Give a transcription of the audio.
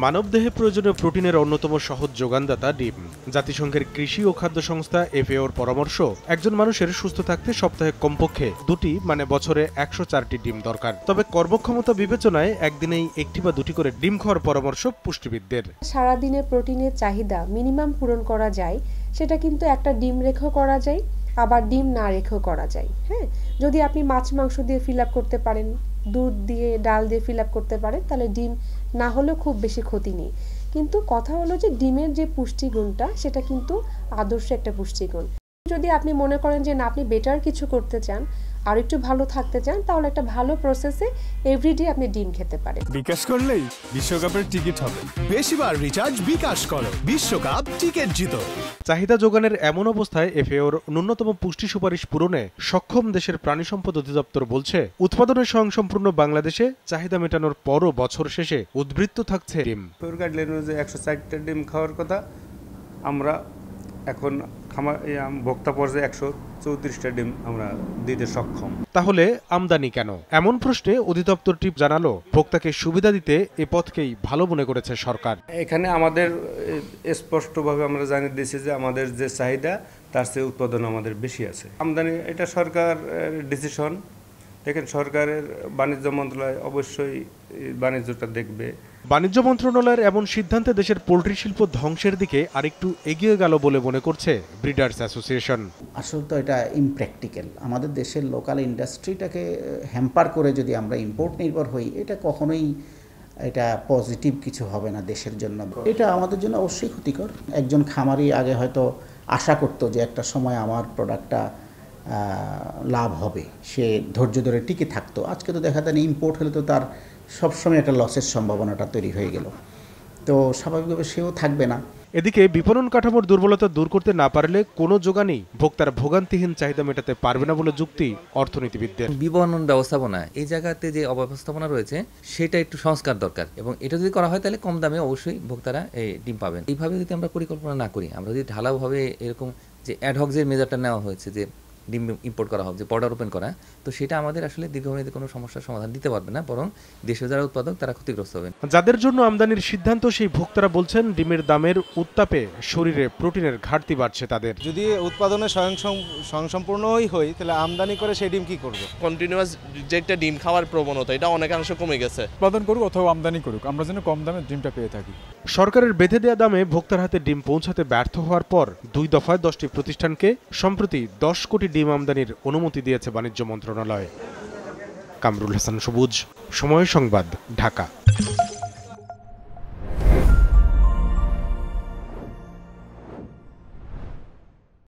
মানবদেহে প্রয়োজনীয় প্রোটিনের অন্যতম সহজ যোগানদাতা ডিম। জাতিসংঘের কৃষি ও খাদ্য সংস্থা FAOর পরামর্শ, একজন মানুষের সুস্থ থাকতে সপ্তাহে কমপক্ষে 2টি মানে বছরে 104টি ডিম দরকার। তবে কর্মক্ষমতা বিবেচনায় একদিনেই 1টি বা 2টি করে ডিম খাওয়ার পরামর্শ পুষ্টিবিদদের। সারাদিনে প্রোটিনের চাহিদা মিনিমাম পূরণ করা যায়, সেটা কিন্তু একটা ডিম রেখেও করা যায়, আবার ডিম না রেখেও করা যায়। হ্যাঁ, যদি আপনি মাছ মাংস দিয়ে ফিল আপ করতে পারেন, দুধ দিয়ে ডাল দিয়ে ফিল আপ করতে পারেন, তাহলে ডিম না হলেও খুব বেশি ক্ষতি নেই। কিন্তু কথা হলো যে ডিমের যে পুষ্টিগুণটা সেটা কিন্তু আদর্শ একটা পুষ্টিগুণ। যদি আপনি মনে করেন যে না, আপনি বেটার কিছু করতে চান, আর একটু ভালো থাকতে চান, তাহলে একটা ভালো প্রসেসে এভরিডে আপনি ডিম খেতে পারেন। বিকাশ করলেই বিশ্বকাপের টিকিট হবে। বেশিবার রিচার্জ বিকাশ করো, বিশ্বকাপ টিকিট জিতো। চাহিদা যোগানের এমন অবস্থায় FAOর ন্যূনতম পুষ্টি সুপারিশ পূরণে সক্ষম দেশের প্রাণী সম্পদ অধিদপ্তর বলছে, উৎপাদনে স্বয়ংসম্পূর্ণ বাংলাদেশে চাহিদা মেটানোর পরও বছর শেষে উদ্বৃত্ত থাকছে ডিম। গাইডলাইন অনুযায়ী 104টা ডিম খাওয়ার কথা, আমরা এখন ভোক্তা পর্যায়ে 134টা ডিম আমরা দিতে সক্ষম। তাহলে আমদানি কেন? এমন প্রশ্নে অধিদপ্তরটি জানালো, ভোক্তাকে সুবিধা দিতে এ পথকেই ভালো মনে করেছে সরকার। এখানে আমাদের স্পষ্টভাবে আমরা জানিয়ে দিয়েছি যে আমাদের যে চাহিদা তার চেয়ে উৎপাদন আমাদের বেশি আছে। আমদানি এটা সরকার ডিসিশন। দেখেন, সরকারের বাণিজ্য মন্ত্রণালয় অবশ্যই বাণিজ্যটা দেখবে। বাণিজ্য মন্ত্রণালয়ের এমন সিদ্ধান্তে দেশের পোল্ট্রি শিল্প ধ্বংসের দিকে আরেকটু এগিয়ে গেল বলে মনে করছে ব্রিডার্স অ্যাসোসিয়েশন। আসলে তো এটা ইমপ্র্যাকটিক্যাল। আমাদের দেশের লোকাল ইন্ডাস্ট্রিটাকে হ্যাম্পার করে যদি আমরা ইম্পোর্ট নির্ভর হই, এটা কখনোই এটা পজিটিভ কিছু হবে না দেশের জন্য। এটা আমাদের জন্য অবশ্যই ক্ষতিকর। একজন খামারি আগে হয়তো আশা করতো যে একটা সময় আমার প্রোডাক্টটা লাভ হবে, সে ধৈর্য ধরে টিকে থাকতো। আজকে তো দেখা যায় ইম্পোর্ট হলে তো তার সবসময় একটা লসের সম্ভাবনাটা তৈরি হয়ে গেল, তো স্বাভাবিকভাবে সেও থাকবে না। এদিকে বিপণন কাঠামোর দুর্বলতা দূর করতে না পারলে কোনো যোগানই ভোক্তার ভোগান্তিহীন চাহিদা মেটাতে পারবে না বলে যুক্তি অর্থনীতিবিদদের। বিপণন ব্যবস্থাপনা এই জায়গাতে যে অব্যবস্থাপনা রয়েছে সেটা একটু সংস্কার দরকার, এবং এটা যদি করা হয় তাহলে কম দামে অবশ্যই ভোক্তারা এই ডিম পাবেন। এইভাবে যদি আমরা পরিকল্পনা না করি, আমরা যদি ঢালাওভাবে এরকম যে অ্যাডহক যে মেজারটা নেওয়া হয়েছে যে ডিম ইম্পোর্ট করা হবে, যে বর্ডার ওপেন করা, তো সেটা আমাদের আসলে দীর্ঘমেয়াদী কোনো সমস্যার সমাধান দিতে পারবে না, বরং দেশের যারা উৎপাদক তারা ক্ষতিগ্রস্ত হবেন। যাদের জন্য আমদানির সিদ্ধান্ত, সেই ভোক্তারা বলছেন ডিমের দামের উত্তাপে শরীরে প্রোটিনের ঘাটতি বাড়ছে তাদের। যদি উৎপাদনে স্বয়ংসম্পূর্ণই হই, তাহলে আমদানি করে সেই ডিম কি করব? কন্টিনিউয়াস যে একটা ডিম খাওয়ার প্রবণতা, এটা অনেকাংশে কমে গেছে। উৎপাদন করুক অথবা আমদানি করুক, আমরা যেন কম দামে ডিমটা পেয়ে থাকি। সরকারের বেঁধে দেওয়া দামে ভোক্তার হাতে ডিম পৌঁছাতে ব্যর্থ হওয়ার পর 2 দফায় 10টি প্রতিষ্ঠানকে সম্প্রতি 10 কোটি ডিম আমদানির অনুমতি দিয়েছে বাণিজ্য মন্ত্রণালয়। কামরুল হাসান সবুজ, সময় সংবাদ, ঢাকা।